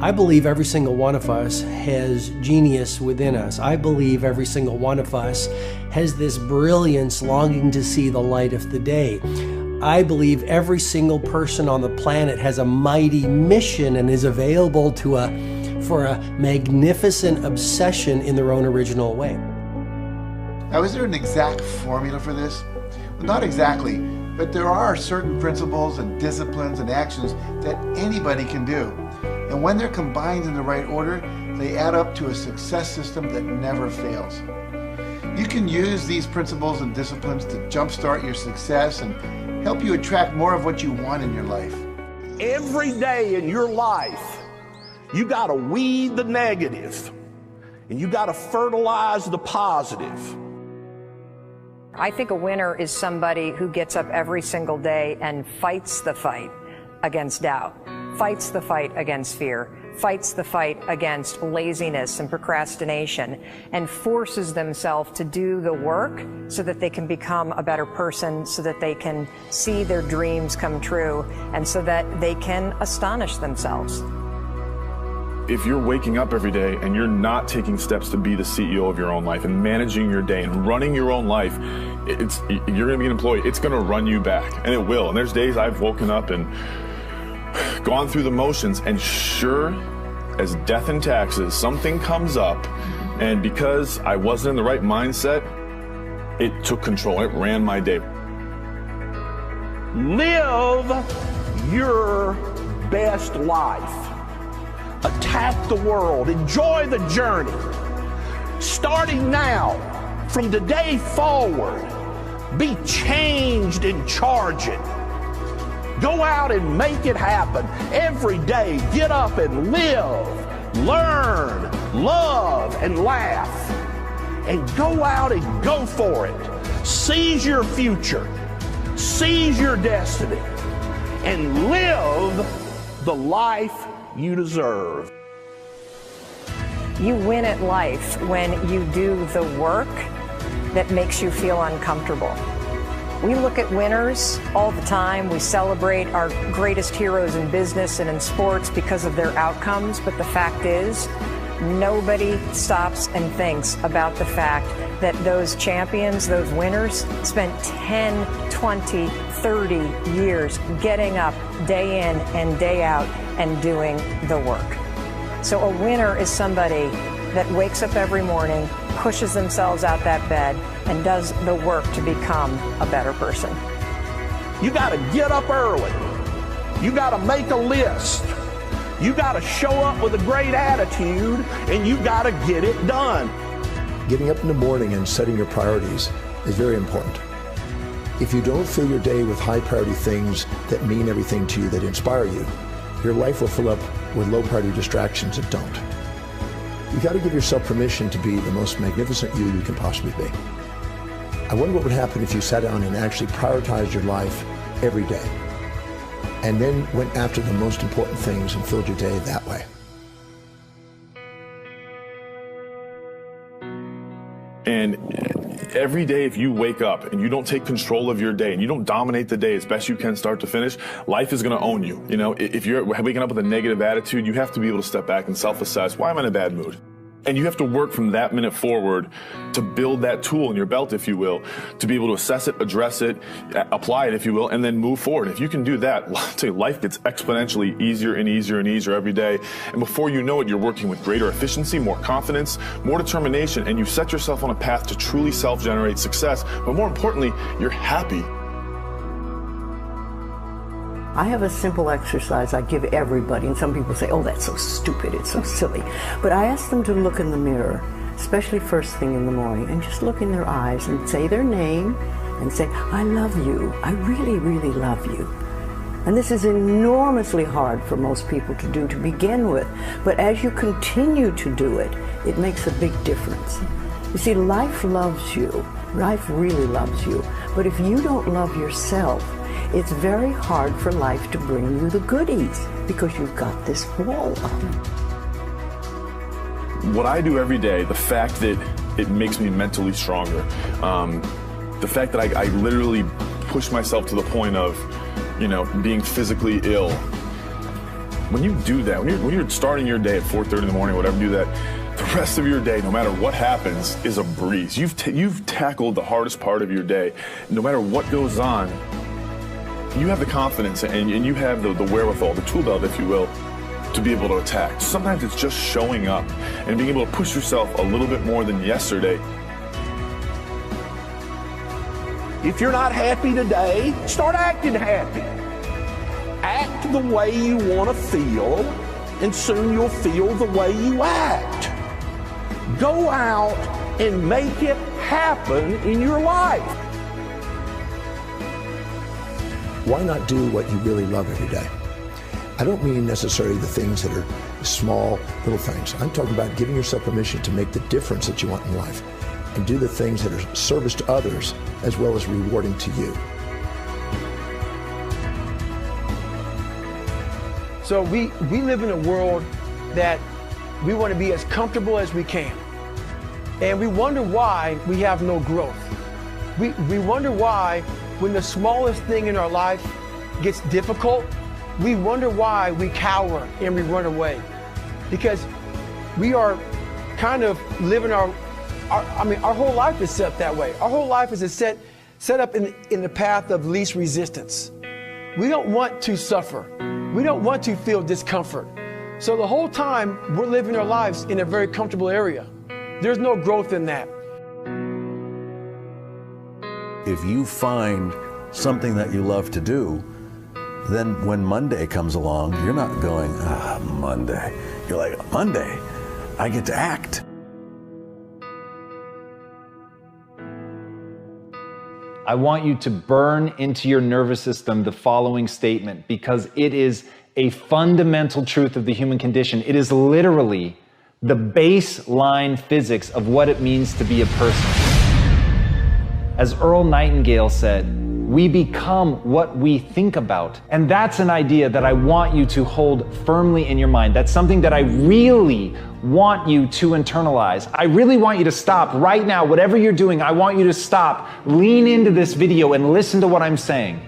I believe every single one of us has genius within us. I believe every single one of us has this brilliance longing to see the light of the day. I believe every single person on the planet has a mighty mission and is available for a magnificent obsession in their own original way. Now, is there an exact formula for this? Well, not exactly, but there are certain principles and disciplines and actions that anybody can do. And when they're combined in the right order, they add up to a success system that never fails. You can use these principles and disciplines to jumpstart your success and help you attract more of what you want in your life. Every day in your life, you got to weed the negative and you got to fertilize the positive. I think a winner is somebody who gets up every single day and fights the fight against doubt, fights the fight against fear, fights the fight against laziness and procrastination, and forces themselves to do the work so that they can become a better person, so that they can see their dreams come true, and so that they can astonish themselves. If you're waking up every day and you're not taking steps to be the CEO of your own life and managing your day and running your own life, you're going to be an employee. It's going to run you back, and it will. And there's days I've woken up and gone through the motions, and sure as death and taxes, something comes up, and because I wasn't in the right mindset, it took control. It ran my day. Live your best life. Attack the world. Enjoy the journey. Starting now, from today forward, be changed and charge it. Go out and make it happen. Every day, get up and live, learn, love, and laugh. And go out and go for it. Seize your future. Seize your destiny. And live the life you deserve. You win at life when you do the work that makes you feel uncomfortable. We look at winners all the time. We celebrate our greatest heroes in business and in sports because of their outcomes. But the fact is, nobody stops and thinks about the fact that those champions, those winners, spent 10, 20, 30 years getting up day in and day out and doing the work. So a winner is somebody that wakes up every morning, pushes themselves out that bed, and does the work to become a better person. You got to get up early. You got to make a list. You got to show up with a great attitude, and you got to get it done. Getting up in the morning and setting your priorities is very important. If you don't fill your day with high priority things that mean everything to you, that inspire you, your life will fill up with low priority distractions that don't. You got to give yourself permission to be the most magnificent you can possibly be. I wonder what would happen if you sat down and actually prioritized your life every day, and then went after the most important things and filled your day that way. And every day, if you wake up and you don't take control of your day and you don't dominate the day as best you can start to finish, life is going to own you. You know, if you're waking up with a negative attitude, you have to be able to step back and self-assess. Why am I in a bad mood? And you have to work from that minute forward to build that tool in your belt, if you will, to be able to assess it, address it, apply it, if you will, and then move forward. If you can do that, I'll tell you, life gets exponentially easier and easier and easier every day. And before you know it, you're working with greater efficiency, more confidence, more determination, and you set yourself on a path to truly self-generate success. But more importantly, you're happy. I have a simple exercise I give everybody, and some people say, oh, that's so stupid, it's so silly. But I ask them to look in the mirror, especially first thing in the morning, and just look in their eyes and say their name and say, I love you. I really, really love you. And this is enormously hard for most people to do to begin with. But as you continue to do it, it makes a big difference. You see, life loves you. Life really loves you. But if you don't love yourself, it's very hard for life to bring you the goodies because you've got this wall up. What I do every day, the fact that it makes me mentally stronger, the fact that I literally push myself to the point of, you know, being physically ill, When you do that, when you're starting your day at 4:30 in the morning, whatever, do that, the rest of your day, no matter what happens, is a breeze. You've tackled the hardest part of your day. No matter what goes on, you have the confidence and you have the wherewithal, the tool belt, if you will, to be able to attack. Sometimes it's just showing up and being able to push yourself a little bit more than yesterday. If you're not happy today, start acting happy. Act the way you want to feel, and soon you'll feel the way you act. Go out and make it happen in your life. Why not do what you really love every day? I don't mean necessarily the things that are small, little things. I'm talking about giving yourself permission to make the difference that you want in life and do the things that are service to others as well as rewarding to you. So we live in a world that we want to be as comfortable as we can. And we wonder why we have no growth. We wonder why when the smallest thing in our life gets difficult, we wonder why we cower and we run away. Because we are kind of living our whole life is set that way. Our whole life is set up in the path of least resistance. We don't want to suffer. We don't want to feel discomfort. So the whole time we're living our lives in a very comfortable area. There's no growth in that. If you find something that you love to do, then when Monday comes along, you're not going, Monday. You're like, Monday, I get to act. I want you to burn into your nervous system the following statement, because it is a fundamental truth of the human condition. It is literally the baseline physics of what it means to be a person. As Earl Nightingale said, we become what we think about. And that's an idea that I want you to hold firmly in your mind. That's something that I really want you to internalize. I really want you to stop right now. Whatever you're doing, I want you to stop, lean into this video and listen to what I'm saying.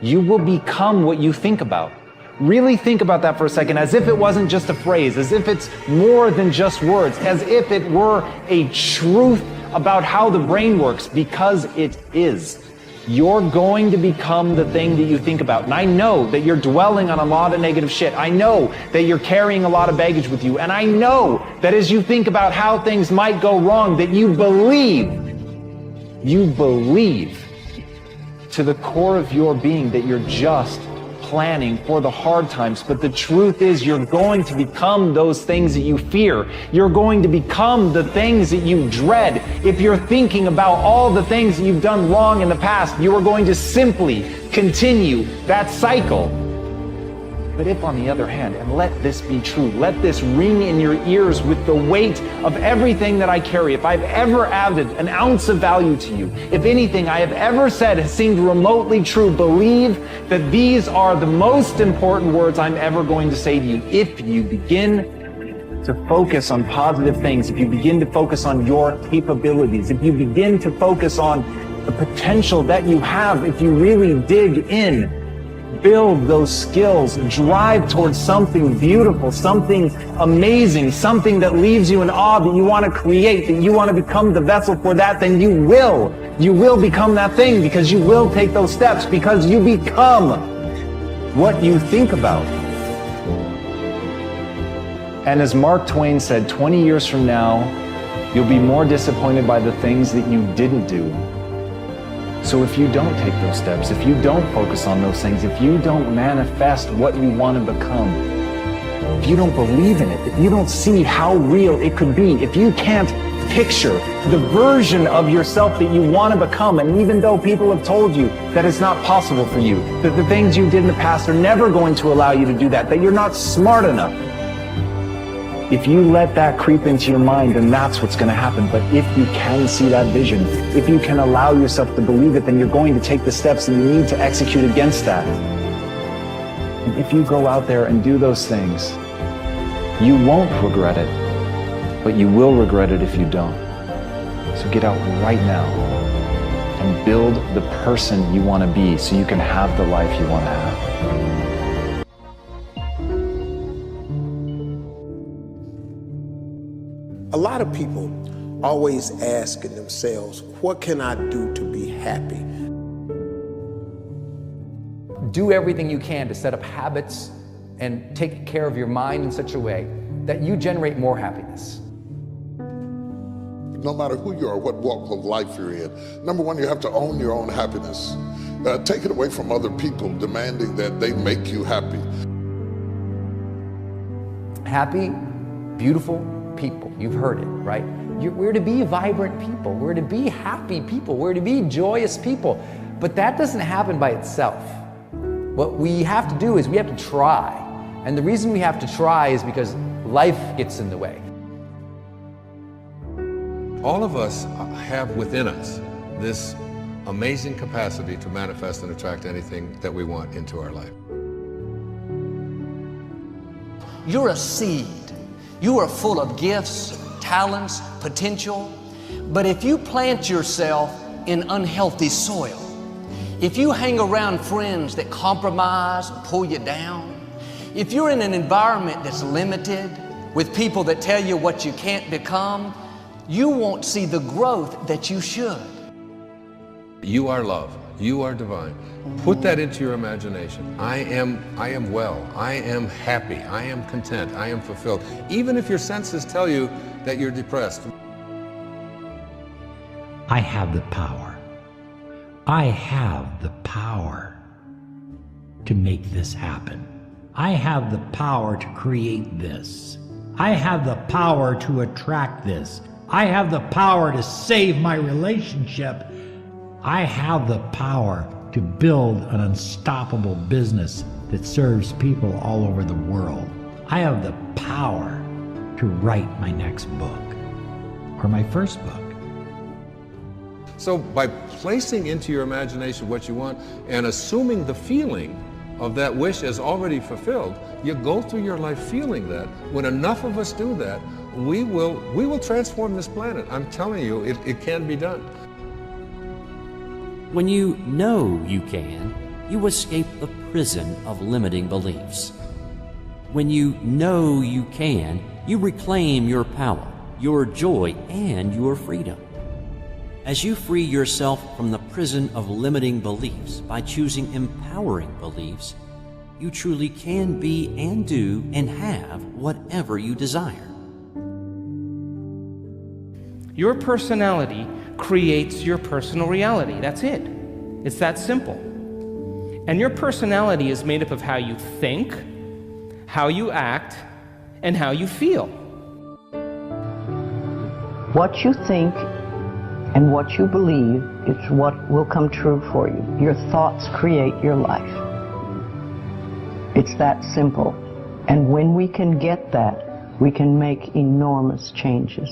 You will become what you think about. Really think about that for a second, as if it wasn't just a phrase, as if it's more than just words, as if it were a truth about how the brain works, because it is. You're going to become the thing that you think about. And I know that you're dwelling on a lot of negative shit. I know that you're carrying a lot of baggage with you. And I know that as you think about how things might go wrong, that you believe to the core of your being that you're just planning for the hard times. But the truth is, you're going to become those things that you fear. You're going to become the things that you dread. If you're thinking about all the things that you've done wrong in the past, you are going to simply continue that cycle. But if, on the other hand, and let this be true, let this ring in your ears with the weight of everything that I carry, if I've ever added an ounce of value to you, if anything I have ever said has seemed remotely true, believe that these are the most important words I'm ever going to say to you. If you begin to focus on positive things, if you begin to focus on your capabilities, if you begin to focus on the potential that you have, if you really dig in, build those skills, drive towards something beautiful, something amazing, something that leaves you in awe, that you want to create, that you want to become the vessel for that, then you will become that thing, because you will take those steps, because you become what you think about. And as Mark Twain said, 20 years from now, you'll be more disappointed by the things that you didn't do. So if you don't take those steps, if you don't focus on those things, if you don't manifest what you want to become, if you don't believe in it, if you don't see how real it could be, if you can't picture the version of yourself that you want to become, and even though people have told you that it's not possible for you, that the things you did in the past are never going to allow you to do that, that you're not smart enough, if you let that creep into your mind, then that's what's going to happen. But if you can see that vision, if you can allow yourself to believe it, then you're going to take the steps that you need to execute against that. And if you go out there and do those things, you won't regret it, but you will regret it if you don't. So get out right now and build the person you want to be so you can have the life you want to have. lot of people always asking themselves, what can I do to be happy? Do everything you can to set up habits and take care of your mind in such a way that you generate more happiness. No matter who you are, what walk of life you're in, number one, you have to own your own happiness. Take it away from other people demanding that they make you happy. Happy, beautiful people. You've heard it, right? We're to be vibrant people. We're to be happy people. We're to be joyous people. But that doesn't happen by itself. What we have to do is we have to try. And the reason we have to try is because life gets in the way. All of us have within us this amazing capacity to manifest and attract anything that we want into our life. You're a seed. You are full of gifts, talents, potential. But if you plant yourself in unhealthy soil, if you hang around friends that compromise and pull you down, if you're in an environment that's limited with people that tell you what you can't become, you won't see the growth that you should. You are love. You are divine. Put that into your imagination. I am well. I am happy. I am content. I am fulfilled. Even if your senses tell you that you're depressed. I have the power. I have the power to make this happen. I have the power to create this. I have the power to attract this. I have the power to save my relationship. I have the power to build an unstoppable business that serves people all over the world. I have the power to write my next book or my first book. So by placing into your imagination what you want and assuming the feeling of that wish as already fulfilled, you go through your life feeling that. When enough of us do that, we will transform this planet. I'm telling you, it can be done. When you know you can, you escape the prison of limiting beliefs. When you know you can, you reclaim your power, your joy, and your freedom. As you free yourself from the prison of limiting beliefs by choosing empowering beliefs, you truly can be and do and have whatever you desire. Your personality creates your personal reality. That's it. It's that simple. And your personality is made up of how you think, how you act, and how you feel. What you think and what you believe is what will come true for you. Your thoughts create your life. It's that simple. And when we can get that, we can make enormous changes.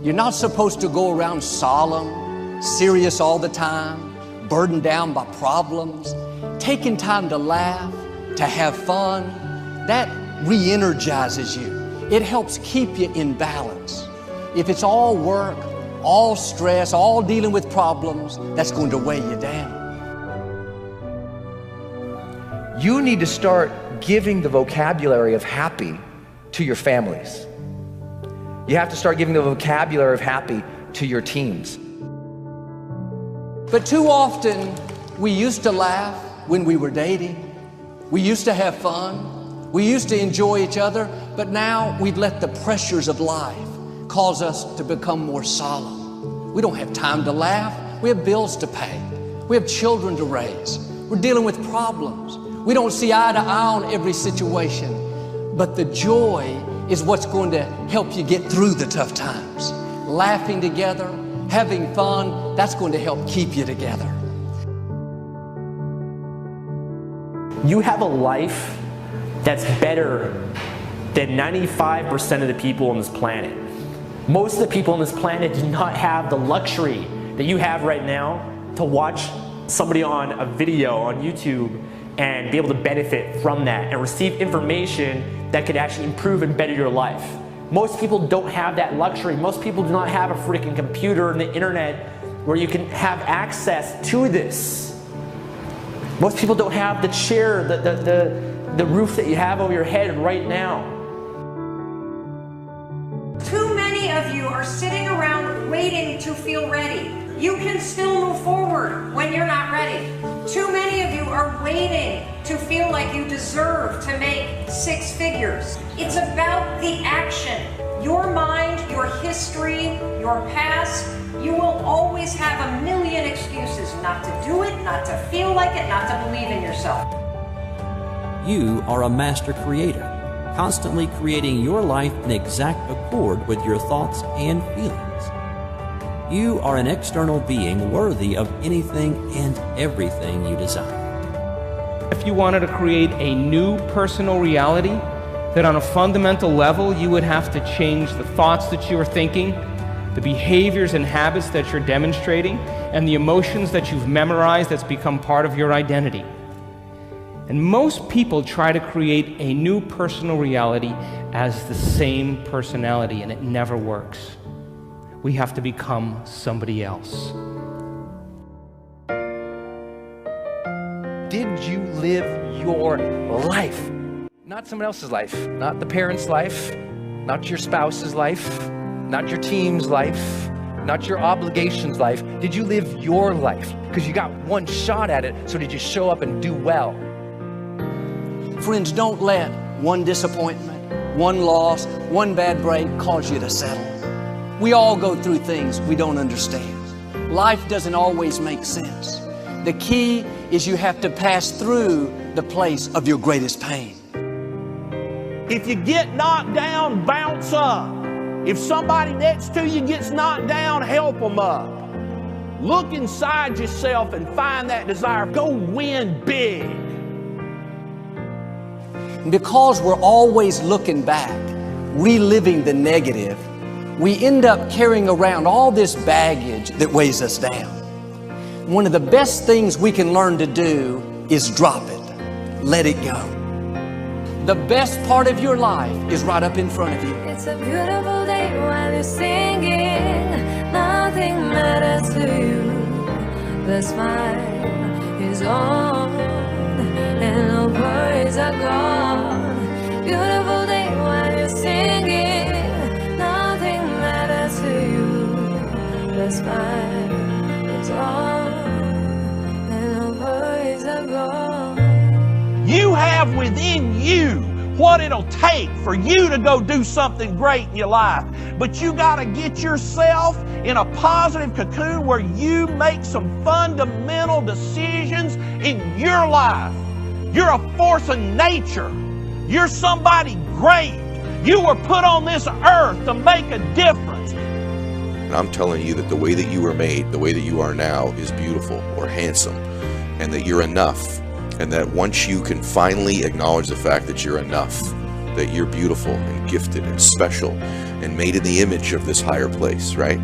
You're not supposed to go around solemn, serious all the time, burdened down by problems. Taking time to laugh, to have fun, that re-energizes you. It helps keep you in balance. If it's all work, all stress, all dealing with problems, that's going to weigh you down. You need to start giving the vocabulary of happy to your families. You have to start giving the vocabulary of happy to your teams. But too often, we used to laugh when we were dating. We used to have fun. We used to enjoy each other. But now we've let the pressures of life cause us to become more solemn. We don't have time to laugh. We have bills to pay. We have children to raise. We're dealing with problems. We don't see eye to eye on every situation. But the joy is what's going to help you get through the tough times. Laughing together, having fun, that's going to help keep you together. You have a life that's better than 95% of the people on this planet. Most of the people on this planet do not have the luxury that you have right now to watch somebody on a video on YouTube and be able to benefit from that and receive information that could actually improve and better your life. Most people don't have that luxury. Most people do not have a freaking computer and the internet where you can have access to this. Most people don't have the chair, the roof that you have over your head right now. of you are sitting around waiting to feel ready. You can still move forward when you're not ready. Too many of you are waiting to feel like you deserve to make 6 figures. It's about the action. Your mind, your history, your past, you will always have a million excuses not to do it, not to feel like it, not to believe in yourself. You are a master creator, constantly creating your life in exact accord with your thoughts and feelings. You are an external being worthy of anything and everything you desire. If you wanted to create a new personal reality, that on a fundamental level you would have to change the thoughts that you are thinking, the behaviors and habits that you're demonstrating, and the emotions that you've memorized that's become part of your identity. And most people try to create a new personal reality as the same personality, and it never works. We have to become somebody else. Did you live your life? Not someone else's life, not the parent's life, not your spouse's life, not your team's life, not your obligation's life. Did you live your life? Because you got one shot at it, so did you show up and do well? Friends, don't let one disappointment, one loss, one bad break cause you to settle. We all go through things we don't understand. Life doesn't always make sense. The key is you have to pass through the place of your greatest pain. If you get knocked down, bounce up. If somebody next to you gets knocked down, help them up. Look inside yourself and find that desire. Go win big. Because we're always looking back, reliving the negative, we end up carrying around all this baggage that weighs us down. One of the best things we can learn to do is drop it. Let it go. The best part of your life is right up in front of you. It's a beautiful day while you're singing. Nothing matters to you. The smile is on and no worries are gone. Beautiful day while you're singing. Nothing matters to you. The smile is on and no worries are gone. You have within you what it'll take for you to go do something great in your life. But you got to get yourself in a positive cocoon where you make some fundamental decisions in your life. You're a force of nature. You're somebody great. You were put on this earth to make a difference. And I'm telling you that the way that you were made, the way that you are now, is beautiful or handsome, and that you're enough. And that once you can finally acknowledge the fact that you're enough, that you're beautiful and gifted and special and made in the image of this higher place, right?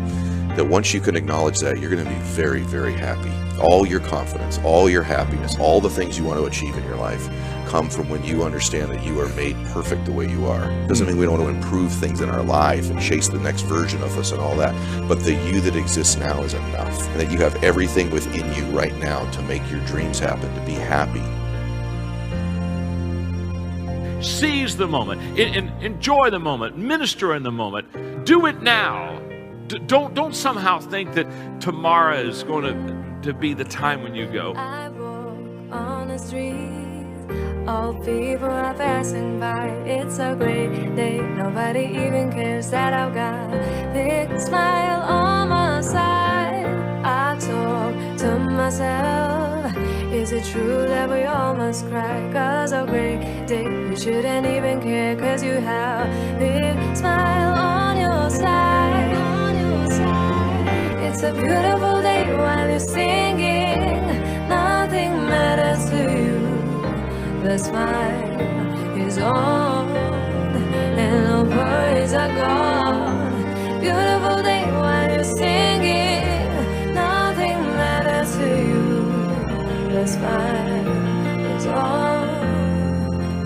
That once you can acknowledge that, you're going to be very, very happy. All your confidence, all your happiness, all the things you want to achieve in your life come from when you understand that you are made perfect the way you are. Doesn't mean we don't want to improve things in our life and chase the next version of us and all that, but the you that exists now is enough, and that you have everything within you right now to make your dreams happen, to be happy. Seize the moment, enjoy the moment, minister in the moment, do it now. Don't somehow think that tomorrow is going to be the time when you go. I walk on the street. All people are passing by. It's a great day. Nobody even cares that I've got a big smile on my side. I talk to myself. Is it true that we all must cry? 'Cause a great day, you shouldn't even care. 'Cause you have a big smile on your side. It's a beautiful day while you're singing. Nothing matters to you. The smile is on and no worries are gone. Beautiful day while you're singing. Nothing matters to you. The smile is on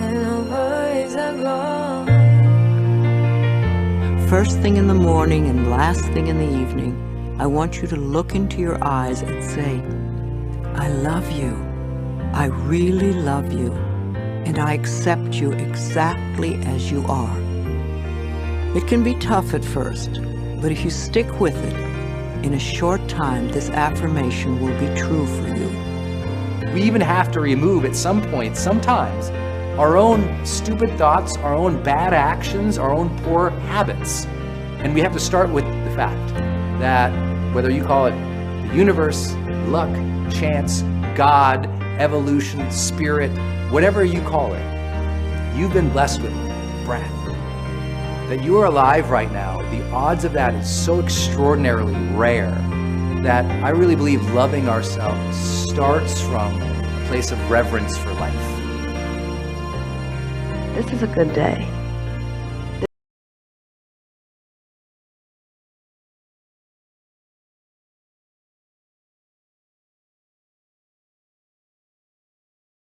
and no worries are gone. First thing in the morning and last thing in the evening, I want you to look into your eyes and say, I love you. I really love you, and I accept you exactly as you are. It can be tough at first, but if you stick with it, in a short time, this affirmation will be true for you. We even have to remove at some point, sometimes, our own stupid thoughts, our own bad actions, our own poor habits. And we have to start with the fact that whether you call it the universe, luck, chance, God, evolution, spirit, whatever you call it, you've been blessed with breath. That you are alive right now, the odds of that is so extraordinarily rare that I really believe loving ourselves starts from a place of reverence for life. This is a good day.